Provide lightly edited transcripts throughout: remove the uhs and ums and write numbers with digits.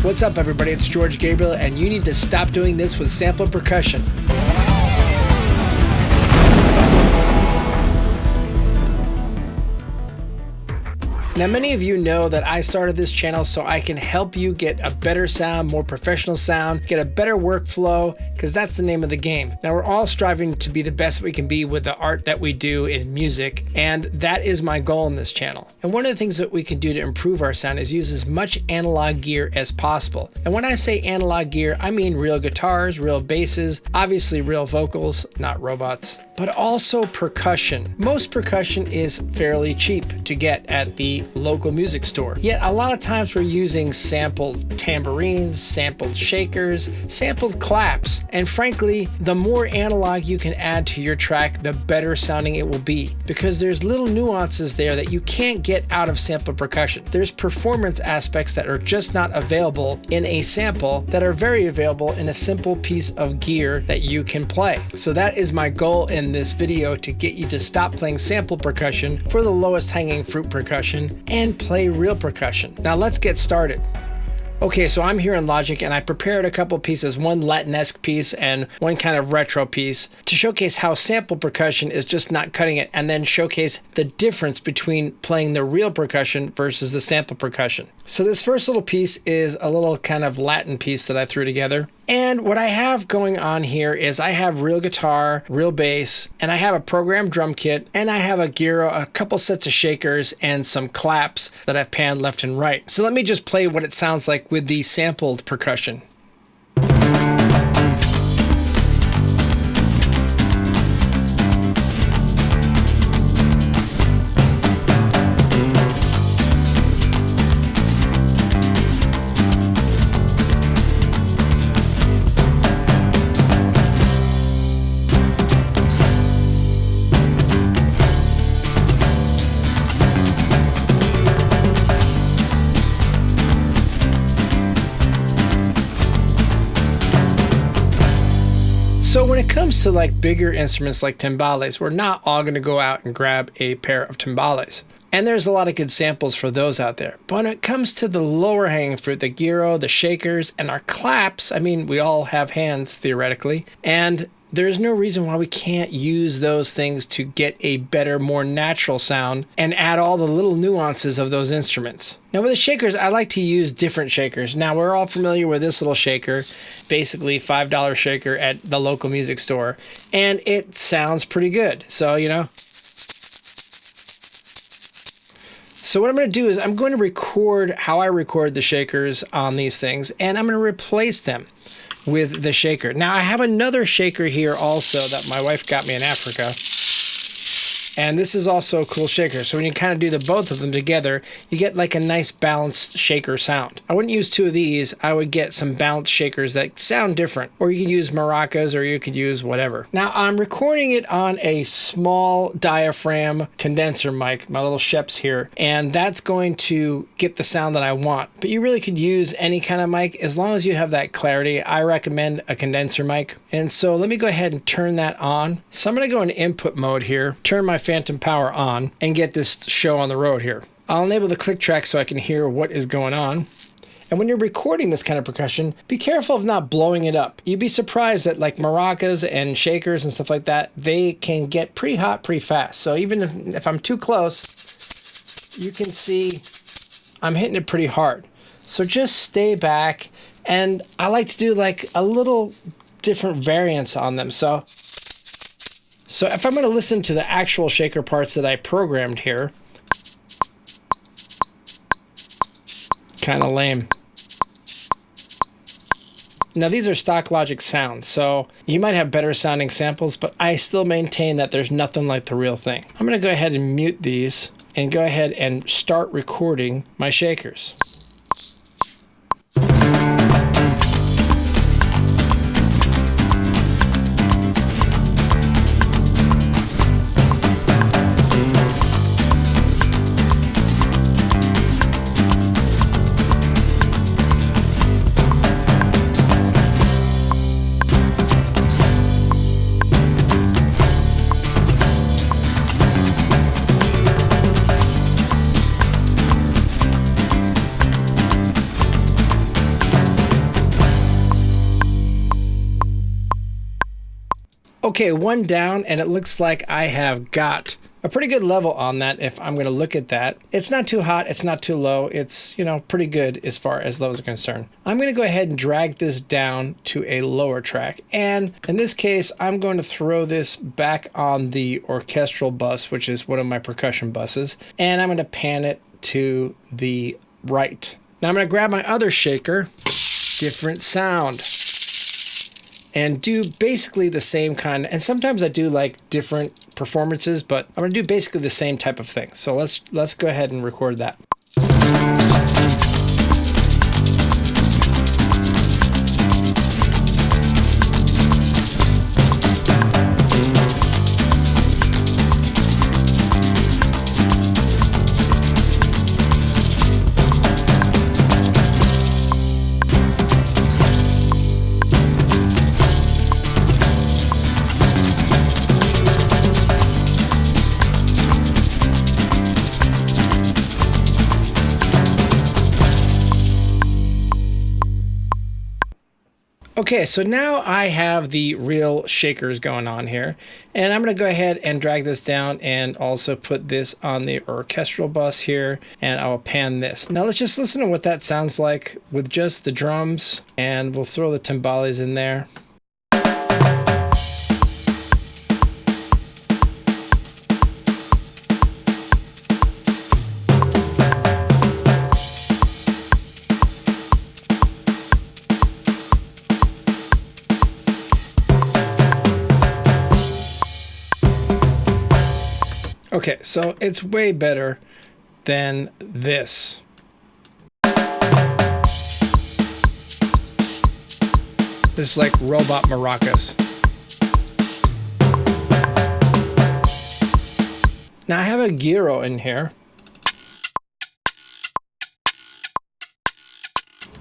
What's up, everybody? It's George Gabriel, and you need to stop doing this with sample percussion. Now, many of you know that I started this channel so I can help you get a better sound, more professional sound, get a better workflow, because that's the name of the game. Now, we're all striving to be the best we can be with the art that we do in music, and that is my goal in this channel. And one of the things that we can do to improve our sound is use as much analog gear as possible. And when I say analog gear, I mean real guitars, real basses, obviously real vocals, not robots, but also percussion. Most percussion is fairly cheap to get at the local music store. Yet a lot of times we're using sampled tambourines, sampled shakers, sampled claps, and frankly, the more analog you can add to your track, the better sounding it will be, because there's little nuances there that you can't get out of sampled percussion. There's performance aspects that are just not available in a sample that are very available in a simple piece of gear that you can play. So that is my goal in this video, to get you to stop playing sampled percussion for the lowest hanging fruit percussion and play real percussion. Now let's get started. Okay, so I'm here in Logic and I prepared a couple pieces, one Latin-esque piece and one kind of retro piece, to showcase how sample percussion is just not cutting it, and then showcase the difference between playing the real percussion versus the sample percussion. So this first little piece is a little kind of Latin piece that I threw together. And what I have going on here is I have real guitar, real bass, and I have a programmed drum kit, and I have a Guiro, a couple sets of shakers, and some claps that I've panned left and right. So let me just play what it sounds like with the sampled percussion. So when it comes to like bigger instruments like timbales, we're not all going to go out and grab a pair of timbales. And there's a lot of good samples for those out there. But when it comes to the lower hanging fruit, the Guiro, the shakers, and our claps, I mean, we all have hands theoretically, and there's no reason why we can't use those things to get a better, more natural sound and add all the little nuances of those instruments. Now with the shakers, I like to use different shakers. Now we're all familiar with this little shaker, basically $5 shaker at the local music store, and it sounds pretty good. So, you know. So what I'm going to do is I'm going to record how I record the shakers on these things, and I'm going to replace them with the shaker. Now I have another shaker here also that my wife got me in Africa, and this is also a cool shaker. So when you kind of do the both of them together, you get like a nice balanced shaker sound. I wouldn't use two of these. I would get some balanced shakers that sound different, or you could use maracas, or you could use whatever. Now I'm recording it on a small diaphragm condenser mic, my little Sheps here, and that's going to get the sound that I want. But you really could use any kind of mic as long as you have that clarity. I recommend a condenser mic. And so let me go ahead and turn that on. So I'm going to go into input mode here, turn my phantom power on, and get this show on the road here. I'll enable the click track so I can hear what is going on. And when you're recording this kind of percussion, be careful of not blowing it up. You'd be surprised that like maracas and shakers and stuff like that, they can get pretty hot pretty fast. So even if I'm too close, you can see I'm hitting it pretty hard. So just stay back, and I like to do like a little different variants on them. So if I'm going to listen to the actual shaker parts that I programmed here, kind of lame. Now these are stock Logic sounds, so you might have better sounding samples, but I still maintain that there's nothing like the real thing. I'm going to go ahead and mute these and go ahead and start recording my shakers. Okay, one down, and it looks like I have got a pretty good level on that if I'm going to look at that. It's not too hot, it's not too low, it's, you know, pretty good as far as levels are concerned. I'm going to go ahead and drag this down to a lower track, and in this case, I'm going to throw this back on the orchestral bus, which is one of my percussion buses, and I'm going to pan it to the right. Now I'm going to grab my other shaker, different sound, and do basically the same kind. And sometimes I do like different performances, but I'm gonna do basically the same type of thing. So let's go ahead and record that. Okay, so now I have the real shakers going on here, and I'm going to go ahead and drag this down and also put this on the orchestral bus here, and I'll pan this. Now let's just listen to what that sounds like with just the drums, and we'll throw the timbales in there. Okay, so it's way better than this. This is like robot maracas. Now I have a Guiro in here.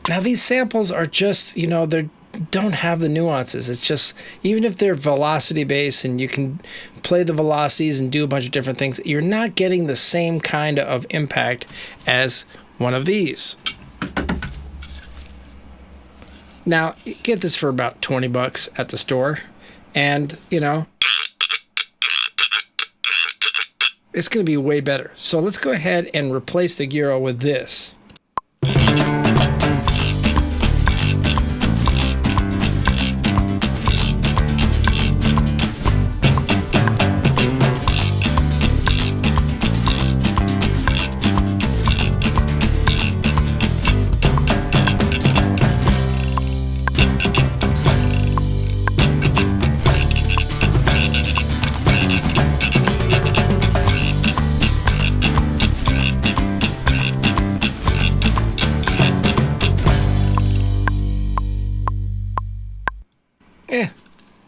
Now these samples are just, you know, they don't have the nuances. It's just, even if they're velocity based and you can play the velocities and do a bunch of different things, you're not getting the same kind of impact as one of these. Now, you get this for about 20 bucks at the store, and, you know, it's going to be way better. So let's go ahead and replace the Guiro with this.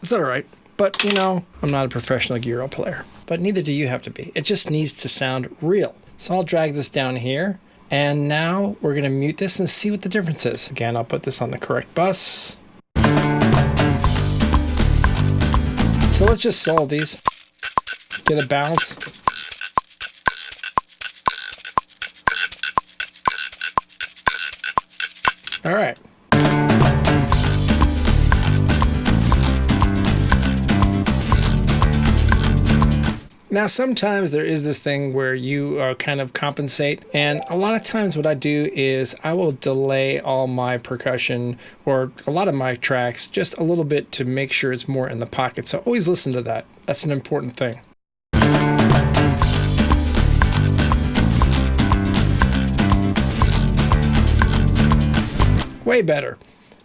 It's all right, but you know, I'm not a professional Guiro player, but neither do you have to be. It just needs to sound real. So I'll drag this down here, and now we're gonna mute this and see what the difference is. Again, I'll put this on the correct bus. So let's just solve these, get a bounce. All right. Now, sometimes there is this thing where you kind of compensate, and a lot of times what I do is I will delay all my percussion or a lot of my tracks just a little bit to make sure it's more in the pocket. So always listen to that. That's an important thing. Way better.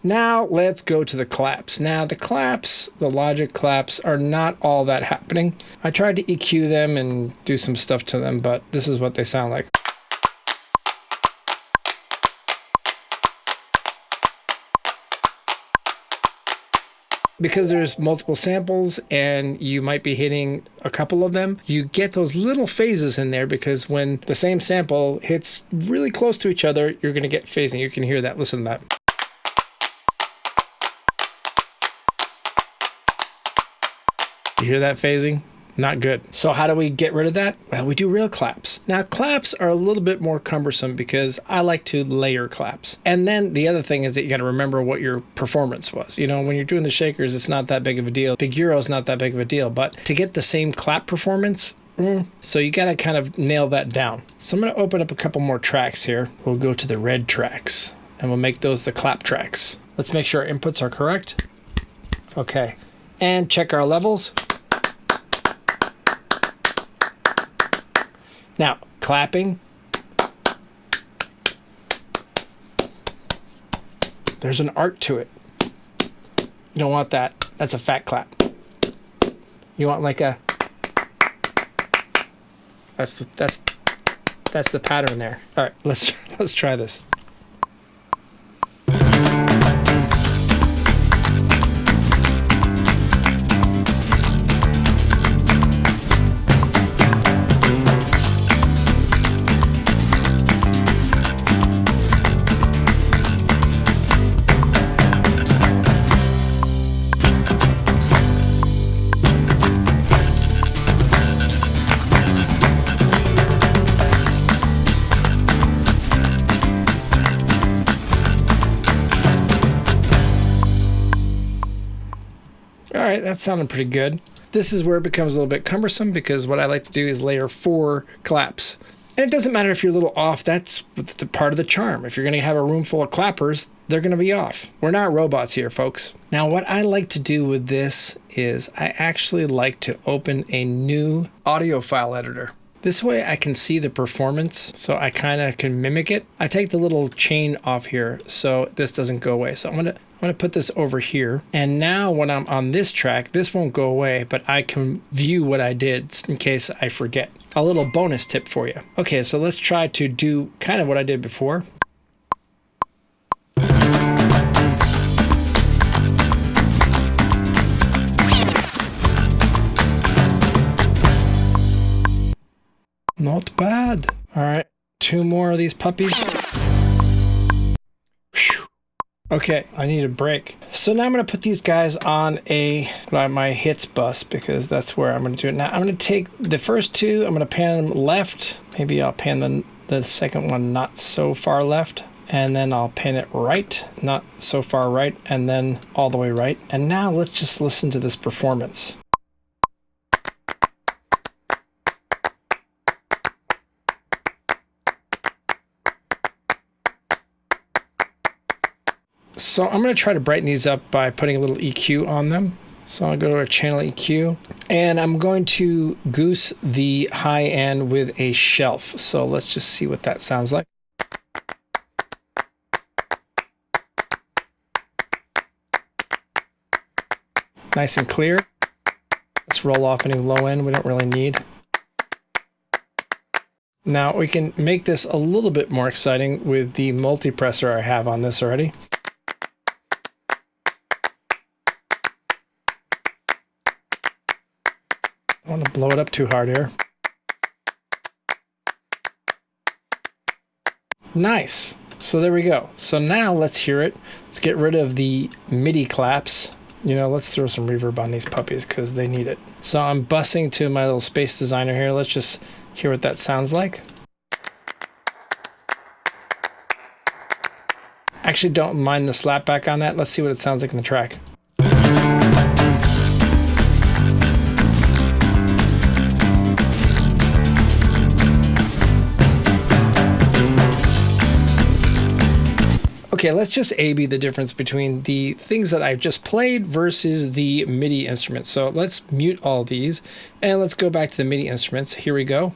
Now let's go to the claps. Now the claps, the Logic claps, are not all that happening. I tried to EQ them and do some stuff to them, but this is what they sound like. Because there's multiple samples and you might be hitting a couple of them, you get those little phases in there, because when the same sample hits really close to each other, you're going to get phasing. You can hear that. Listen to that. You hear that phasing? Not good. So how do we get rid of that? Well, we do real claps. Now, claps are a little bit more cumbersome because I like to layer claps. And then the other thing is that you got to remember what your performance was. You know, when you're doing the shakers, it's not that big of a deal. The Guiro is not that big of a deal, but to get the same clap performance, so you got to kind of nail that down. So I'm going to open up a couple more tracks here. We'll go to the red tracks and we'll make those the clap tracks. Let's make sure our inputs are correct. Okay. And check our levels. Now, clapping. There's an art to it. You don't want that. That's a fat clap. You want like a... That's the pattern there. All right, let's try this. All right, that sounded pretty good. This is where it becomes a little bit cumbersome because what I like to do is layer 4 claps. And it doesn't matter if you're a little off, that's the part of the charm. If you're gonna have a room full of clappers, they're gonna be off. We're not robots here, folks. Now, what I like to do with this is I actually like to open a new audio file editor. This way I can see the performance, so I kind of can mimic it. I take the little chain off here so this doesn't go away. So I'm gonna put this over here. And now when I'm on this track, this won't go away, but I can view what I did in case I forget. A little bonus tip for you. Okay, so let's try to do kind of what I did before. Not bad. All right, 2 more of these puppies. Whew. Okay, I need a break. So now I'm gonna put these guys on my hits bus because that's where I'm gonna do it. Now I'm gonna take the first 2, I'm gonna pan them left. Maybe I'll pan the second one not so far left. And then I'll pan it right, not so far right, and then all the way right. And now let's just listen to this performance. So I'm going to try to brighten these up by putting a little EQ on them. So I'll go to our channel EQ and I'm going to goose the high end with a shelf. So let's just see what that sounds like. Nice and clear. Let's roll off any low end we don't really need. Now we can make this a little bit more exciting with the multi-presser I have on this already. I don't want to blow it up too hard here. Nice. So there we go. So now let's hear it. Let's get rid of the MIDI claps. You know, let's throw some reverb on these puppies because they need it. So I'm bussing to my little space designer here. Let's just hear what that sounds like. Actually, don't mind the slap back on that. Let's see what it sounds like in the track. Okay, let's just A/B the difference between the things that I've just played versus the MIDI instruments. So let's mute all these and let's go back to the MIDI instruments. Here we go.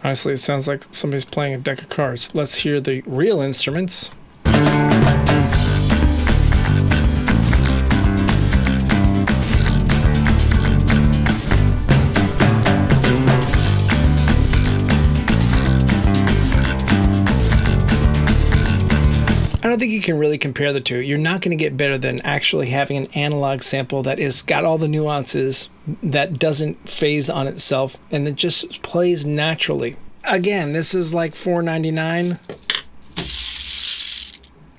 Honestly, it sounds like somebody's playing a deck of cards. Let's hear the real instruments. I don't think you can really compare the two. You're not going to get better than actually having an analog sample that is got all the nuances, that doesn't phase on itself, and it just plays naturally. Again, this is like $4.99.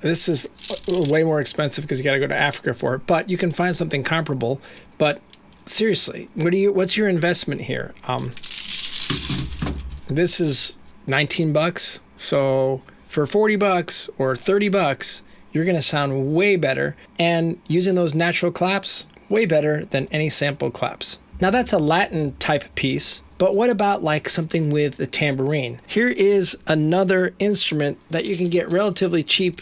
This is way more expensive because you got to go to Africa for it, but you can find something comparable. But seriously, what's your investment here? This is 19 bucks. So for 40 bucks or 30 bucks, you're going to sound way better, and using those natural claps, way better than any sample claps. Now that's a Latin type piece, but what about like something with the tambourine? Here is another instrument that you can get relatively cheap,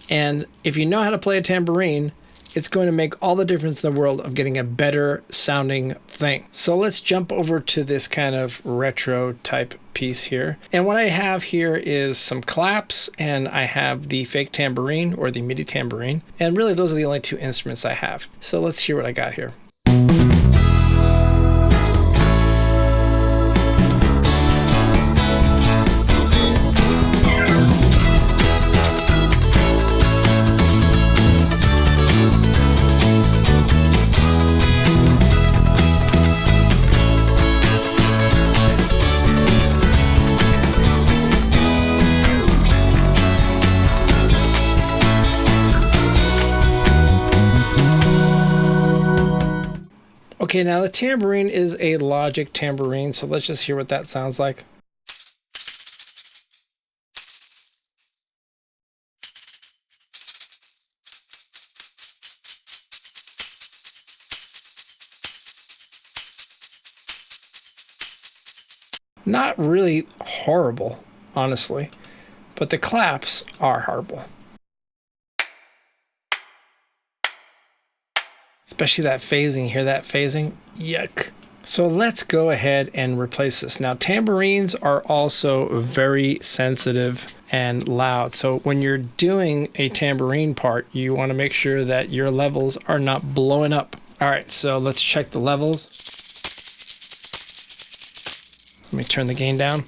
and if you know how to play a tambourine, it's going to make all the difference in the world of getting a better sounding thing. So let's jump over to this kind of retro type piece here. And what I have here is some claps, and I have the fake tambourine or the MIDI tambourine. And really those are the only two instruments I have. So let's hear what I got here. Okay, now the tambourine is a Logic tambourine, so let's just hear what that sounds like. Not really horrible, honestly, but the claps are horrible. Especially that phasing. Hear that phasing? Yuck. So let's go ahead and replace this. Now tambourines are also very sensitive and loud. So when you're doing a tambourine part, you want to make sure that your levels are not blowing up. All right, so let's check the levels. Let me turn the gain down.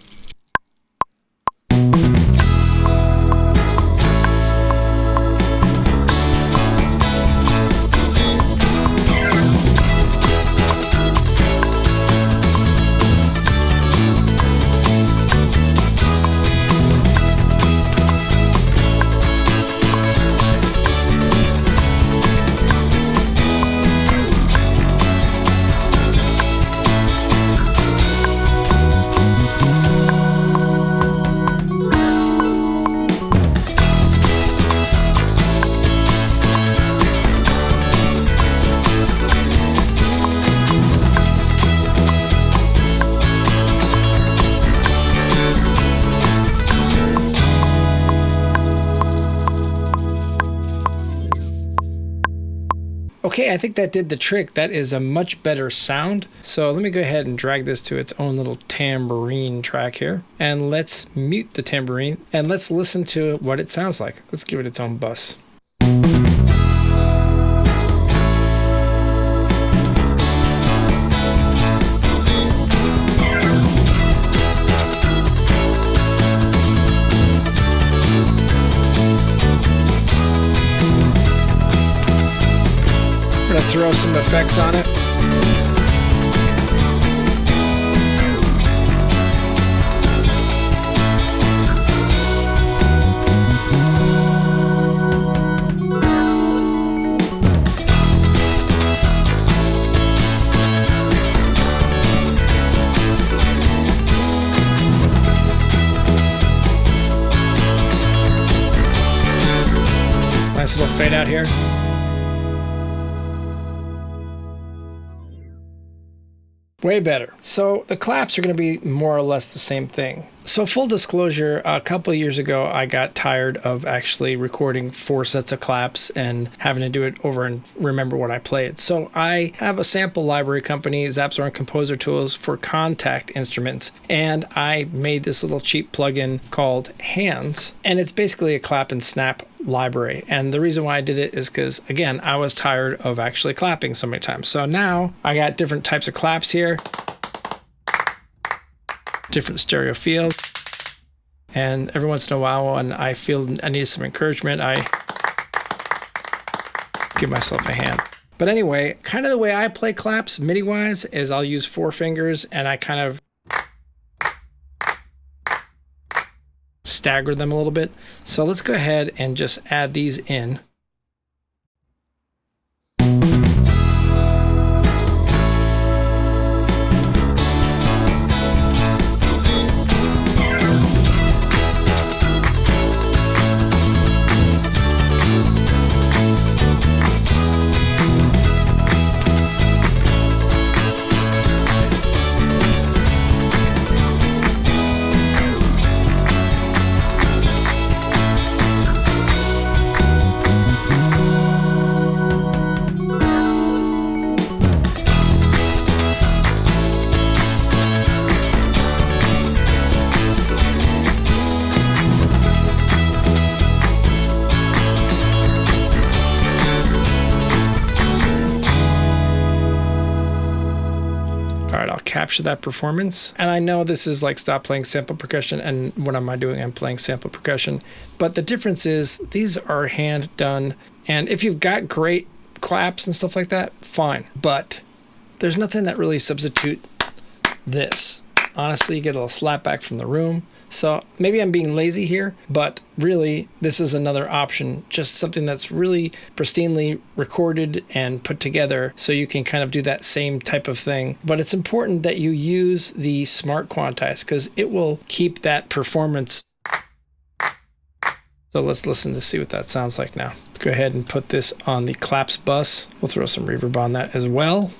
Okay, I think that did the trick. That is a much better sound. So let me go ahead and drag this to its own little tambourine track here. And let's mute the tambourine and let's listen to what it sounds like. Let's give it its own bus. Throw some effects on it. Nice little fade out here. Way better. So the claps are going to be more or less the same thing. So full disclosure, a couple of years ago, I got tired of actually recording 4 sets of claps and having to do it over and remember what I played. So I have a sample library company, ZapZorn Composer Tools, for Kontakt instruments. And I made this little cheap plugin called Handz. And it's basically a clap and snap library. And the reason why I did it is because, again, I was tired of actually clapping so many times. So now I got different types of claps here, different stereo field. And every once in a while, when I feel I need some encouragement, I give myself a hand. But anyway, kind of the way I play claps MIDI-wise is I'll use 4 fingers and I kind of stagger them a little bit. So let's go ahead and just add these in. Capture that performance. And I know this is like stop playing sample percussion, and what am I doing? I'm playing sample percussion. But the difference is these are hand done. And if you've got great claps and stuff like that, fine. But there's nothing that really substitute this. Honestly, you get a little slap back from the room. So maybe I'm being lazy here, but really this is another option, just something that's really pristinely recorded and put together so you can kind of do that same type of thing. But it's important that you use the smart quantize because it will keep that performance. So let's listen to see what that sounds like now. Let's go ahead and put this on the claps bus. We'll throw some reverb on that as well.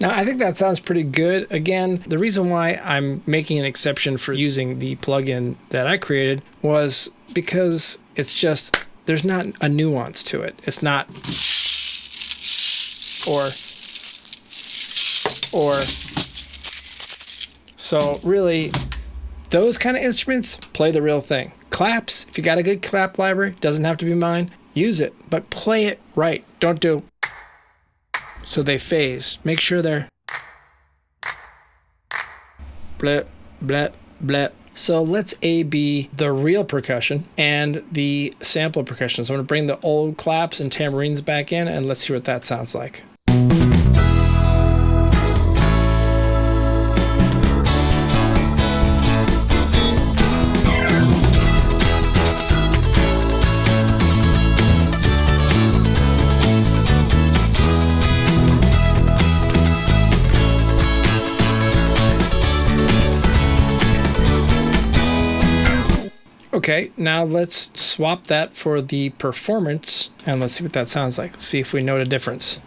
Now, I think that sounds pretty good. Again, the reason why I'm making an exception for using the plugin that I created was because it's just, there's not a nuance to it. It's not or. So really, those kind of instruments play the real thing. Claps, if you got a good clap library, doesn't have to be mine, use it, but play it right. Don't do so they phase. Make sure they're bleh, bleh, bleh. So let's A/B the real percussion and the sample percussion. So I'm going to bring the old claps and tambourines back in, and let's see what that sounds like. Okay, now let's swap that for the performance and let's see what that sounds like. See if we note a difference.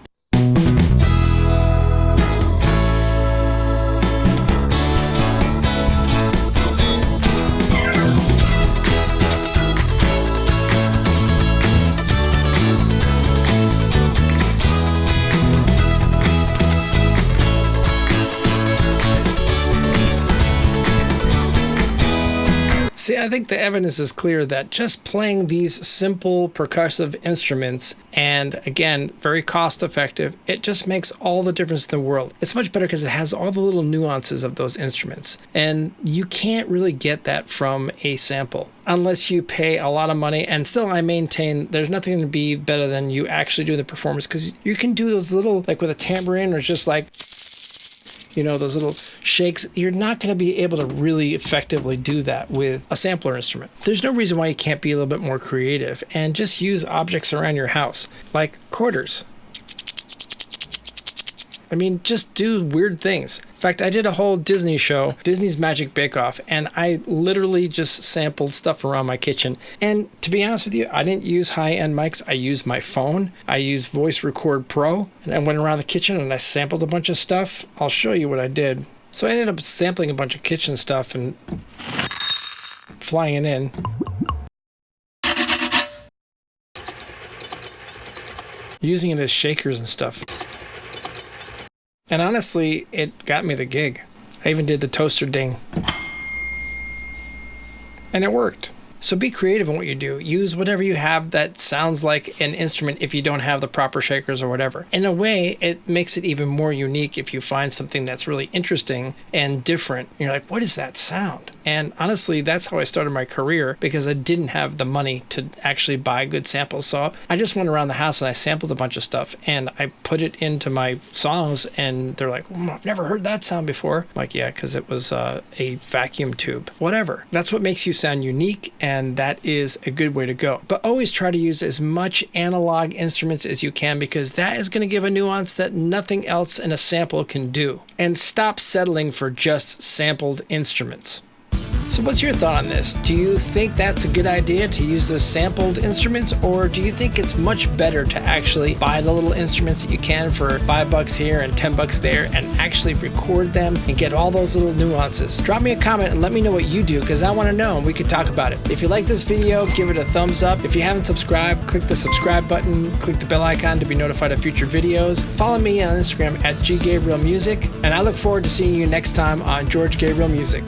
See, I think the evidence is clear that just playing these simple percussive instruments, and again, very cost effective, it just makes all the difference in the world. It's much better because it has all the little nuances of those instruments. And you can't really get that from a sample unless you pay a lot of money. And still, I maintain there's nothing to be better than you actually do the performance, because you can do those little, like with a tambourine, or just like, you know, those little shakes. You're not going to be able to really effectively do that with a sampler instrument. There's no reason why you can't be a little bit more creative and just use objects around your house, like quarters. I mean, just do weird things. In fact, I did a whole Disney show, Disney's Magic Bake Off, and I literally just sampled stuff around my kitchen. And to be honest with you, I didn't use high-end mics. I used my phone. I used Voice Record Pro, and I went around the kitchen and I sampled a bunch of stuff. I'll show you what I did. So I ended up sampling a bunch of kitchen stuff and flying it in. Using it as shakers and stuff. And honestly, it got me the gig. I even did the toaster ding. And it worked. So be creative in what you do. Use whatever you have that sounds like an instrument if you don't have the proper shakers or whatever. In a way, it makes it even more unique if you find something that's really interesting and different. You're like, what is that sound? And honestly, that's how I started my career, because I didn't have the money to actually buy good samples. So I just went around the house and I sampled a bunch of stuff and I put it into my songs, and they're like, I've never heard that sound before. I'm like, yeah, because it was a vacuum tube. Whatever. That's what makes you sound unique, and that is a good way to go. But always try to use as much analog instruments as you can, because that is going to give a nuance that nothing else in a sample can do. And stop settling for just sampled instruments. So what's your thought on this? Do you think that's a good idea to use the sampled instruments, or do you think it's much better to actually buy the little instruments that you can for $5 here and $10 there and actually record them and get all those little nuances? Drop me a comment and let me know what you do, because I want to know and we could talk about it. If you like this video, give it a thumbs up. If you haven't subscribed, click the subscribe button, click the bell icon to be notified of future videos. Follow me on Instagram at GGabrielMusic, and I look forward to seeing you next time on George Gabriel Music.